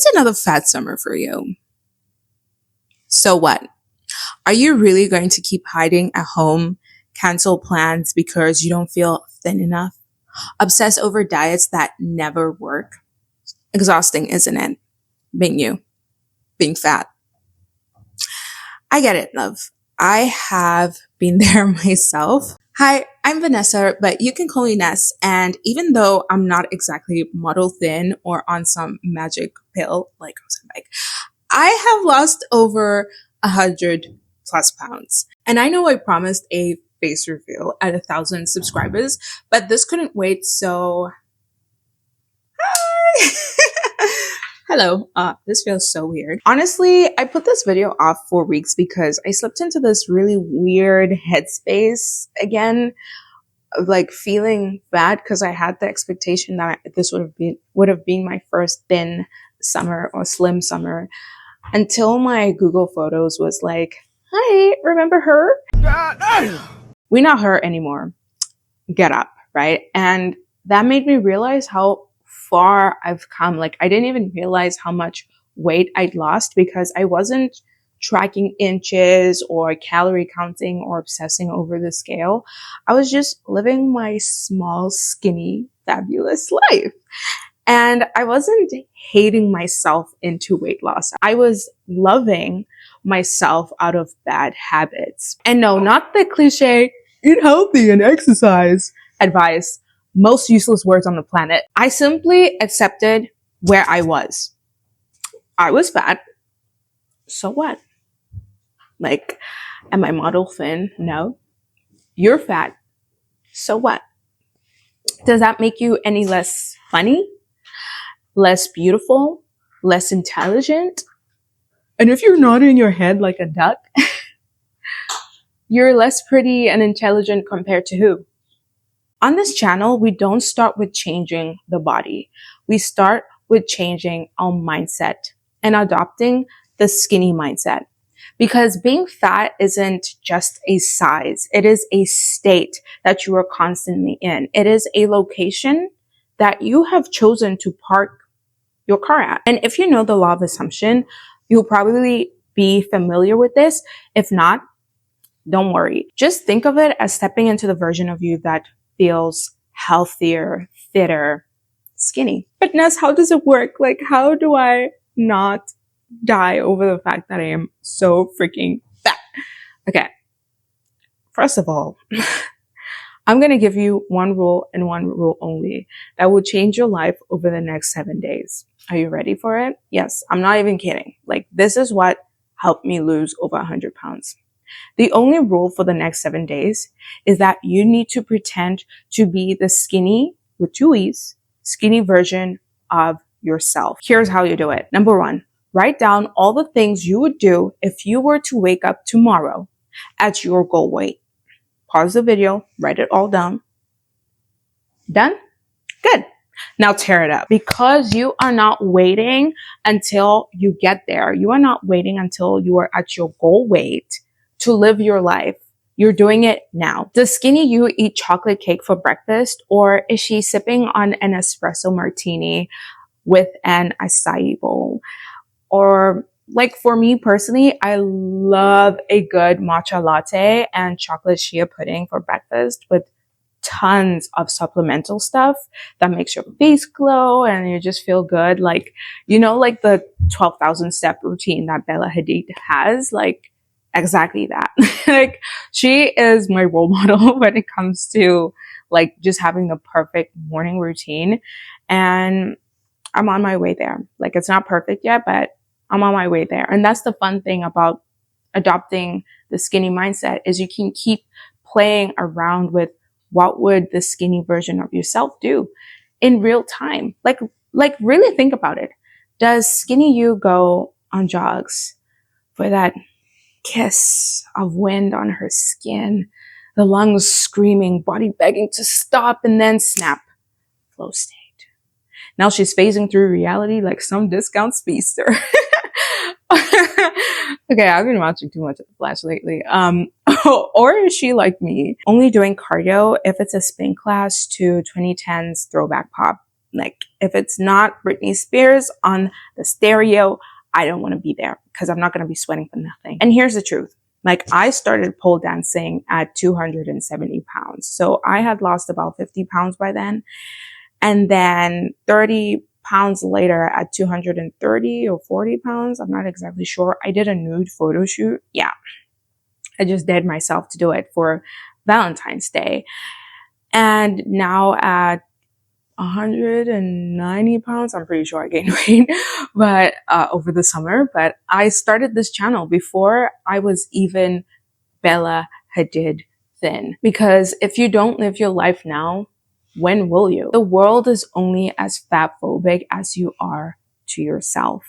It's another fat summer for you. So what? Are you really going to keep hiding at home, cancel plans because you don't feel thin enough, obsess over diets that never work? Exhausting, isn't it? Being fat. I get it, love. I have been there myself. Hi, I'm Vanessa, but you can call me Ness. And even though I'm not exactly model thin or on some magic pill like Ozempic, I have lost over 100+ pounds. And I know I promised a face reveal at 1,000 subscribers, but this couldn't wait, so hi! Hello. This feels so weird. Honestly, I put this video off for weeks because I slipped into this really weird headspace again of like feeling bad because I had the expectation that this would have been my first thin summer or slim summer until my Google Photos was like, "Hi, remember her? We're not her anymore. Get up," right? And that made me realize how far I've come. Like, I didn't even realize how much weight I'd lost because I wasn't tracking inches or calorie counting or obsessing over the scale. I was just living my small, skinny, fabulous life. And I wasn't hating myself into weight loss. I was loving myself out of bad habits. And no, not the cliche, eat healthy and exercise advice. Most useless words on the planet. I simply accepted where I was. I was fat. So what? Like, am I model thin? No. You're fat. So what? Does that make you any less funny? Less beautiful? Less intelligent? And if you're nodding your head like a duck, you're less pretty and intelligent compared to who? On this channel, we don't start with changing the body. We start with changing our mindset and adopting the skinny mindset. Because being fat isn't just a size. It is a state that you are constantly in. It is a location that you have chosen to park your car at. And if you know the law of assumption, you'll probably be familiar with this. If not, don't worry. Just think of it as stepping into the version of you that feels healthier, fitter, skinny. But Ness, how does it work? Like, how do I not die over the fact that I am so freaking fat? Okay. First of all, I'm going to give you one rule and one rule only that will change your life over the next 7 days. Are you ready for it? Yes. I'm not even kidding. Like, this is what helped me lose over 100 pounds. The only rule for the next 7 days is that you need to pretend to be the skinny, with 2 E's, skinny version of yourself. Here's how you do it. Number 1, write down all the things you would do if you were to wake up tomorrow at your goal weight. Pause the video, write it all down. Done? Good. Now tear it up. Because you are not waiting until you get there. You are not waiting until you are at your goal weight to live your life. You're doing it now. Does skinny you eat chocolate cake for breakfast, or is she sipping on an espresso martini with an acai bowl? Or like for me personally, I love a good matcha latte and chocolate chia pudding for breakfast with tons of supplemental stuff that makes your face glow and you just feel good. Like, you know, like the 12,000 step routine that Bella Hadid has, like, exactly that. Like, she is my role model when it comes to like just having the perfect morning routine. And I'm on my way there. Like, it's not perfect yet, but I'm on my way there. And that's the fun thing about adopting the skinny mindset, is you can keep playing around with what would the skinny version of yourself do in real time. Like really think about it. Does skinny you go on jogs for that kiss of wind on her skin, the lungs screaming, body begging to stop, and then snap, flow state. Now she's phasing through reality like some discount speedster. Okay, I've been watching too much of The Flash lately. Or is she like me, only doing cardio if it's a spin class to 2010's throwback pop? Like, if it's not Britney Spears on the stereo, I don't want to be there because I'm not going to be sweating for nothing. And here's the truth. Like, I started pole dancing at 270 pounds. So I had lost about 50 pounds by then. And then 30 pounds later at 230 or 40 pounds, I'm not exactly sure, I did a nude photo shoot. Yeah, I just dared myself to do it for Valentine's Day. And now at 190 pounds, I'm pretty sure I gained weight, but over the summer. But I started this channel before I was even Bella Hadid thin. Because if you don't live your life now, when will you? The world is only as fatphobic as you are to yourself.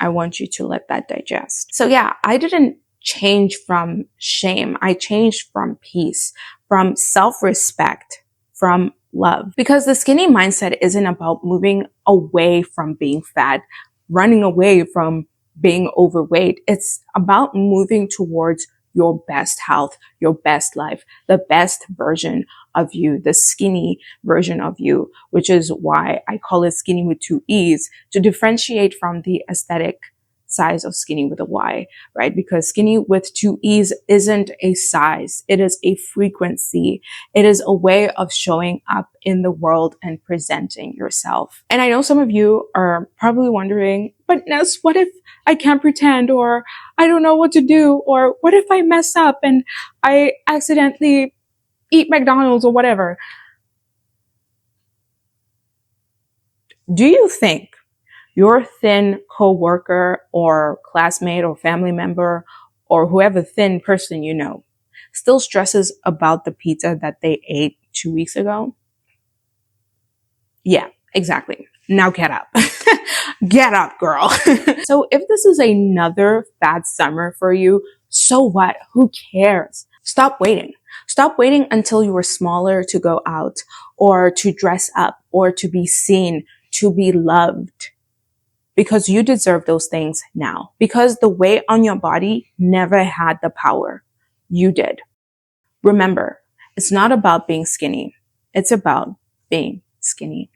I want you to let that digest. So yeah, I didn't change from shame. I changed from peace, from self-respect, from love. Because the skinny mindset isn't about moving away from being fat, running away from being overweight. It's about moving towards your best health, your best life, the best version of you, the skinny version of you, which is why I call it skinny with two E's, to differentiate from the aesthetic size of skinny with a Y, right? Because skinny with two E's isn't a size. It is a frequency. It is a way of showing up in the world and presenting yourself. And I know some of you are probably wondering, but Ness, what if I can't pretend, or I don't know what to do, or what if I mess up and I accidentally eat McDonald's or whatever? Do you think your thin coworker or classmate or family member or whoever thin person you know still stresses about the pizza that they ate 2 weeks ago? Yeah, exactly. Now get up. Get up, girl. So if this is another bad summer for you, so what? Who cares? Stop waiting. Stop waiting until you are smaller to go out or to dress up or to be seen, to be loved. Because you deserve those things now. Because the weight on your body never had the power. You did. Remember, it's not about being skinny. It's about being skinny.